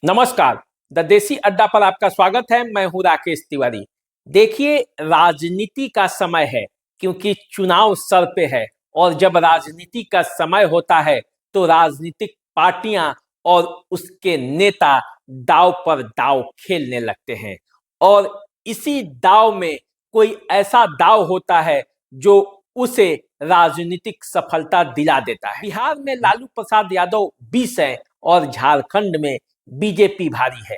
नमस्कार। द देसी अड्डा पर आपका स्वागत है। मैं हूं राकेश तिवारी। देखिए, राजनीति का समय है क्योंकि चुनाव सर पे है। और जब राजनीति का समय होता है तो राजनीतिक पार्टियां और उसके नेता दांव पर दांव खेलने लगते हैं। और इसी दांव में कोई ऐसा दांव होता है जो उसे राजनीतिक सफलता दिला देता है। बिहार में लालू प्रसाद यादव 20 है और झारखंड में बीजेपी भारी है।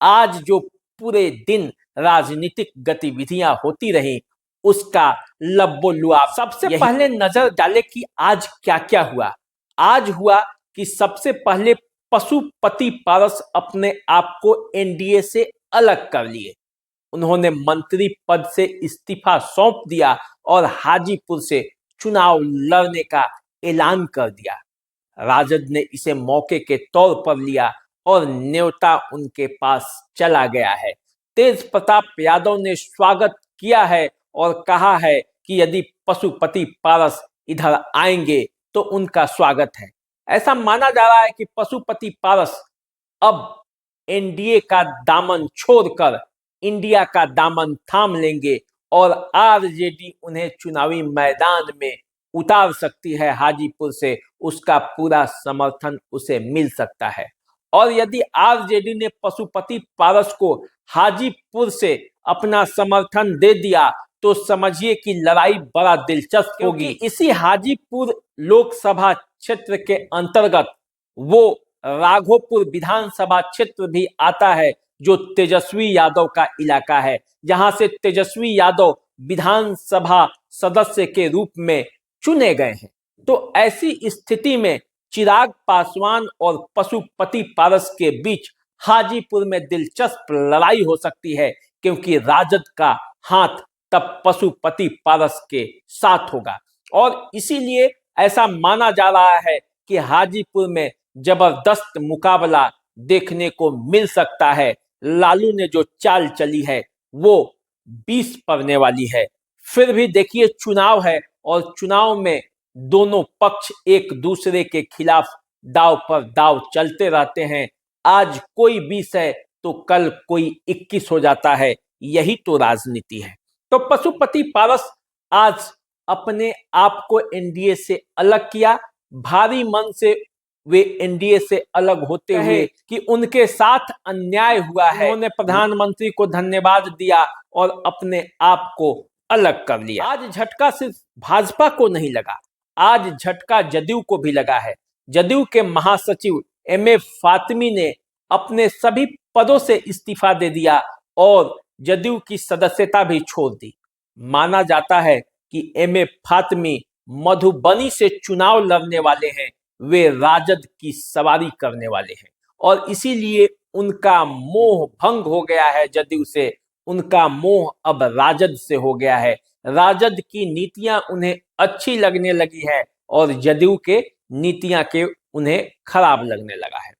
आज जो पूरे दिन राजनीतिक गतिविधियां होती रही, उसका लब्बो-लुआब। सबसे पहले नजर डाले कि आज क्या क्या हुआ। आज हुआ कि सबसे पहले पशुपति पारस अपने आप को एनडीए से अलग कर लिए। उन्होंने मंत्री पद से इस्तीफा सौंप दिया और हाजीपुर से चुनाव लड़ने का ऐलान कर दिया। राजद ने इसे मौके के तौर पर लिया और न्योता उनके पास चला गया है। तेज प्रताप यादव ने स्वागत किया है और कहा है कि यदि पशुपति पारस इधर आएंगे तो उनका स्वागत है। ऐसा माना जा रहा है कि पशुपति पारस अब एनडीए का दामन छोड़कर इंडिया का दामन थाम लेंगे और आरजेडी उन्हें चुनावी मैदान में उतार सकती है। हाजीपुर से उसका पूरा समर्थन उसे मिल सकता है। और यदि आरजेडी ने पशुपति पारस को हाजीपुर से अपना समर्थन दे दिया तो समझिए कि लड़ाई बड़ा दिलचस्प होगी। इसी हाजीपुर लोकसभा क्षेत्र के अंतर्गत वो राघोपुर विधानसभा क्षेत्र भी आता है, जो तेजस्वी यादव का इलाका है, जहां से तेजस्वी यादव विधानसभा सदस्य के रूप में चुने गए हैं। तो ऐसी स्थिति में चिराग पासवान और पशुपति पारस के बीच हाजीपुर में दिलचस्प लड़ाई हो सकती है, क्योंकि राजद का हाथ तब पशुपति पारस के साथ होगा। और इसीलिए ऐसा माना जा रहा है कि हाजीपुर में जबरदस्त मुकाबला देखने को मिल सकता है। लालू ने जो चाल चली है वो 20 पड़ने वाली है। फिर भी देखिए, चुनाव है और चुनाव में दोनों पक्ष एक दूसरे के खिलाफ दांव पर दांव चलते रहते हैं। आज कोई 20 है तो कल कोई 21 हो जाता है। यही तो राजनीति है। तो पशुपति पारस आज अपने आप को एनडीए से अलग किया। भारी मन से वे एनडीए से अलग होते हुए कि उनके साथ अन्याय हुआ है, उन्होंने प्रधानमंत्री को धन्यवाद दिया और अपने आप को अलग कर लिया। आज झटका सिर्फ भाजपा को नहीं लगा, आज झटका जदयू को भी लगा है। जदयू के महासचिव एमए फातिमी ने अपने सभी पदों से इस्तीफा दे दिया और जदयू की सदस्यता भी छोड़ दी। माना जाता है कि एमए फातिमी मधुबनी से चुनाव लड़ने वाले हैं, वे राजद की सवारी करने वाले हैं और इसीलिए उनका मोह भंग हो गया है जदयू से। उनका मोह अब राजद से हो गया है। राजद की नीतियां उन्हें अच्छी लगने लगी है और जदयू के नीतियां के उन्हें खराब लगने लगा है।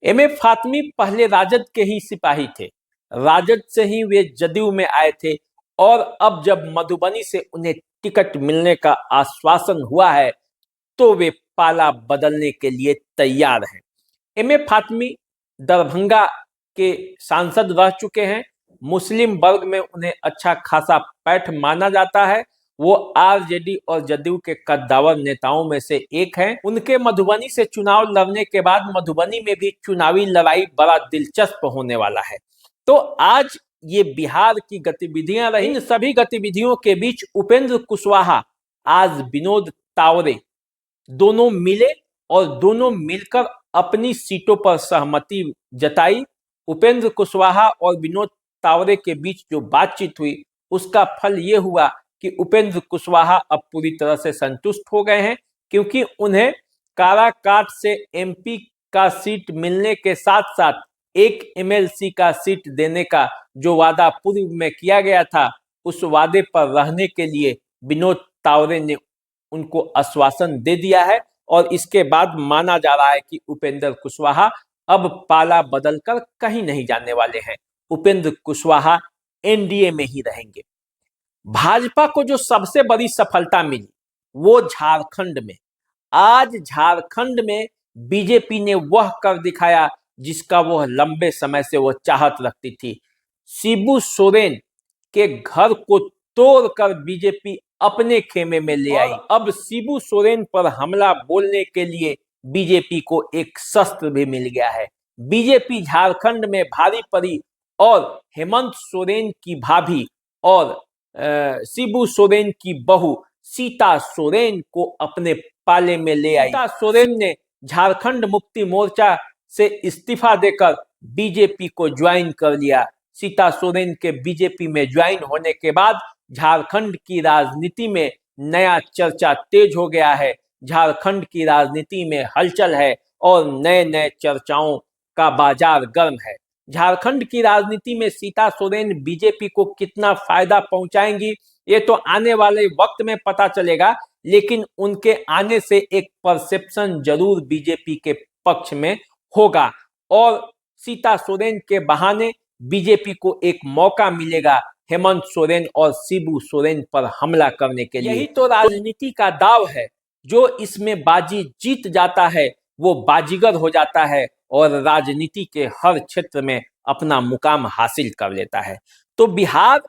एमए फातिमी पहले राजद के ही सिपाही थे, राजद से ही वे जदयू में आए थे और अब जब मधुबनी से उन्हें टिकट मिलने का आश्वासन हुआ है तो वे पाला बदलने के लिए तैयार हैं। एमए फातिमी दरभंगा के सांसद रह चुके हैं। मुस्लिम वर्ग में उन्हें अच्छा खासा पैठ माना जाता है। वो आरजेडी और जदयू के कद्दावर नेताओं में से एक हैं। उनके मधुबनी से चुनाव लड़ने के बाद मधुबनी में भी चुनावी लड़ाई बड़ा दिलचस्प होने वाला है। तो आज ये बिहार की गतिविधियां रही। इन सभी गतिविधियों के बीच उपेंद्र कुशवाहा आज विनोद तावरे दोनों मिले और दोनों मिलकर अपनी सीटों पर सहमति जताई। उपेंद्र कुशवाहा और विनोद तावरे के बीच जो बातचीत हुई उसका फल ये हुआ कि उपेंद्र कुशवाहा अब पूरी तरह से संतुष्ट हो गए हैं, क्योंकि उन्हें काराकाट से एमपी का सीट मिलने के साथ साथ एक एमएलसी का सीट देने का जो वादा पूर्व में किया गया था, उस वादे पर रहने के लिए विनोद तावरे ने उनको आश्वासन दे दिया है। और इसके बाद माना जा रहा है कि उपेंद्र कुशवाहा अब पाला बदलकर कहीं नहीं जाने वाले हैं। उपेंद्र कुशवाहा एनडीए में ही रहेंगे। भाजपा को जो सबसे बड़ी सफलता मिली वो झारखंड में। आज झारखंड में बीजेपी ने वह कर दिखाया जिसका वह लंबे समय से वो चाहत रखती थी। शिबू सोरेन के घर को तोड़कर बीजेपी अपने खेमे में ले आई। अब शिबू सोरेन पर हमला बोलने के लिए बीजेपी को एक शस्त्र भी मिल गया है। बीजेपी झारखंड में भारी पड़ी और हेमंत सोरेन की भाभी और शिबू सोरेन की बहू सीता सोरेन को अपने पाले में ले आई। सीता सोरेन ने झारखंड मुक्ति मोर्चा से इस्तीफा देकर बीजेपी को ज्वाइन कर लिया। सीता सोरेन के बीजेपी में ज्वाइन होने के बाद झारखंड की राजनीति में नया चर्चा तेज हो गया है। झारखंड की राजनीति में हलचल है और नए नए चर्चाओं का बाजार गर्म है। झारखंड की राजनीति में सीता सोरेन बीजेपी को कितना फायदा पहुंचाएंगी ये तो आने वाले वक्त में पता चलेगा, लेकिन उनके आने से एक परसेप्शन जरूर बीजेपी के पक्ष में होगा और सीता सोरेन के बहाने बीजेपी को एक मौका मिलेगा हेमंत सोरेन और शिबू सोरेन पर हमला करने के लिए। यही तो राजनीति का दाव है। जो इसमें बाजी जीत जाता है वो बाजीगर हो जाता है और राजनीति के हर क्षेत्र में अपना मुकाम हासिल कर लेता है। तो बिहार,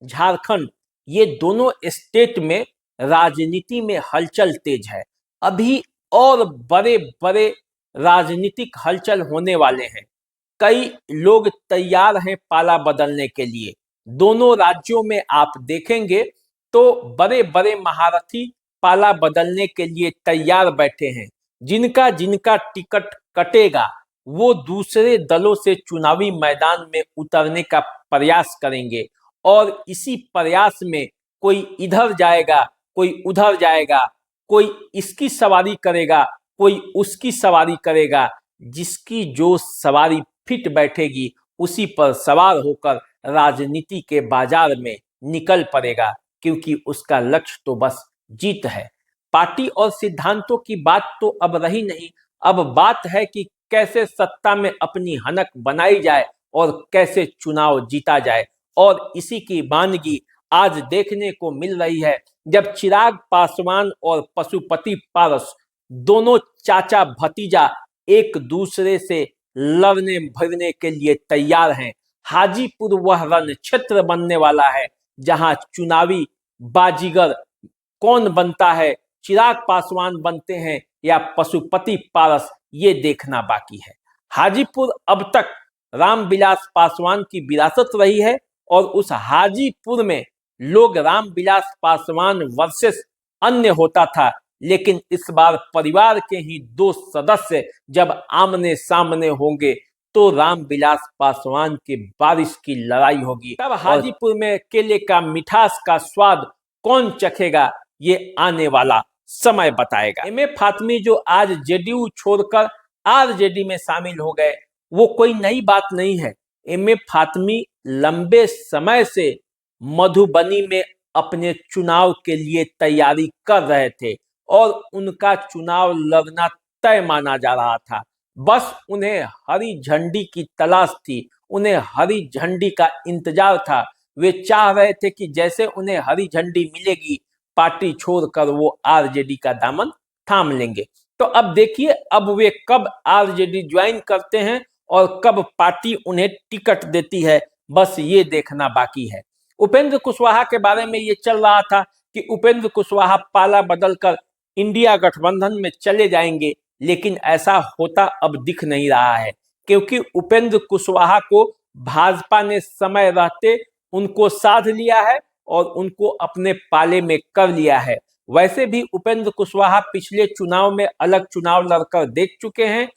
झारखंड ये दोनों स्टेट में राजनीति में हलचल तेज है। अभी और बड़े बड़े राजनीतिक हलचल होने वाले हैं। कई लोग तैयार हैं पाला बदलने के लिए। दोनों राज्यों में आप देखेंगे तो बड़े बड़े महारथी पाला बदलने के लिए तैयार बैठे हैं। जिनका जिनका टिकट कटेगा वो दूसरे दलों से चुनावी मैदान में उतरने का प्रयास करेंगे और इसी प्रयास में कोई इधर जाएगा, कोई उधर जाएगा, कोई इसकी सवारी करेगा, कोई उसकी सवारी करेगा। जिसकी जो सवारी फिट बैठेगी उसी पर सवार होकर राजनीति के बाजार में निकल पड़ेगा, क्योंकि उसका लक्ष्य तो बस जीत है। पार्टी और सिद्धांतों की बात तो अब रही नहीं। अब बात है कि कैसे सत्ता में अपनी हनक बनाई जाए और कैसे चुनाव जीता जाए। और इसी की वानगी आज देखने को मिल रही है, जब चिराग पासवान और पशुपति पारस दोनों चाचा भतीजा एक दूसरे से लड़ने भिड़ने के लिए तैयार हैं। हाजीपुर वह रण क्षेत्र बनने वाला है जहां चुनावी बाजीगर कौन बनता है, चिराग पासवान बनते हैं या पशुपति पारस, ये देखना बाकी है। हाजीपुर अब तक रामविलास पासवान की विरासत रही है और उस हाजीपुर में लोग रामविलास पासवान वर्सेस अन्य होता था, लेकिन इस बार परिवार के ही दो सदस्य जब आमने सामने होंगे तो रामविलास पासवान के बारिश की लड़ाई होगी। तब हाजीपुर में केले का मिठास का स्वाद कौन चखेगा ये आने वाला समय बताएगा। एम.ए. फातमी जो आज जेडीयू छोड़कर आरजेडी में शामिल हो गए, वो कोई नई बात नहीं है। एम.ए. फातमी लंबे समय से मधुबनी में अपने चुनाव के लिए तैयारी कर रहे थे और उनका चुनाव लड़ना तय माना जा रहा था। बस उन्हें हरी झंडी की तलाश थी, उन्हें हरी झंडी का इंतजार था। वे चाह रहे थे कि जैसे उन्हें हरी झंडी मिलेगी पार्टी छोड़कर वो आरजेडी का दामन थाम लेंगे। तो अब देखिए अब वे कब आरजेडी ज्वाइन करते हैं और कब पार्टी उन्हें टिकट देती है, बस ये देखना बाकी है। उपेंद्र कुशवाहा के बारे में ये चल रहा था कि उपेंद्र कुशवाहा पाला बदलकर इंडिया गठबंधन में चले जाएंगे, लेकिन ऐसा होता अब दिख नहीं रहा है, क्योंकि उपेंद्र कुशवाहा को भाजपा ने समय रहते उनको साध लिया है और उनको अपने पाले में कर लिया है। वैसे भी उपेंद्र कुशवाहा पिछले चुनाव में अलग चुनाव लड़कर देख चुके हैं।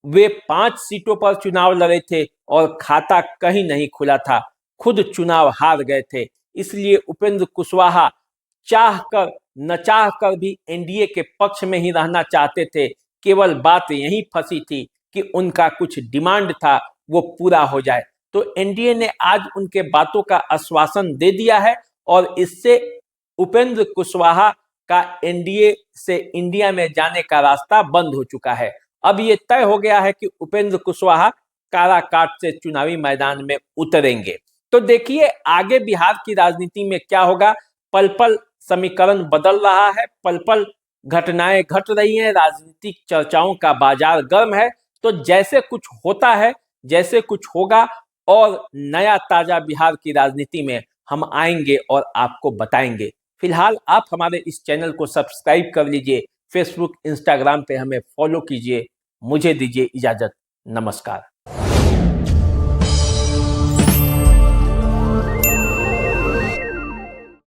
वे 5 सीटों पर चुनाव लड़े थे और खाता कहीं नहीं खुला था, खुद चुनाव हार गए थे। इसलिए उपेंद्र कुशवाहा चाहकर न चाहकर भी एनडीए के पक्ष में ही रहना चाहते थे। केवल बात यही फंसी थी कि उनका कुछ डिमांड था वो पूरा हो जाए। तो एनडीए ने आज उनके बातों का आश्वासन दे दिया है और इससे उपेंद्र कुशवाहा का एनडीए से इंडिया में जाने का रास्ता बंद हो चुका है। अब ये तय हो गया है कि उपेंद्र कुशवाहा काराकाट से चुनावी मैदान में उतरेंगे। तो देखिए आगे बिहार की राजनीति में क्या होगा। पल पल समीकरण बदल रहा है, पल पल घटनाएं घट रही हैं, राजनीतिक चर्चाओं का बाजार गर्म है। तो जैसे कुछ होता है, जैसे कुछ होगा और नया ताजा बिहार की राजनीति में हम आएंगे और आपको बताएंगे। फिलहाल आप हमारे इस चैनल को सब्सक्राइब कर लीजिए, फेसबुक इंस्टाग्राम पे हमें फॉलो कीजिए। मुझे दीजिए इजाजत। नमस्कार।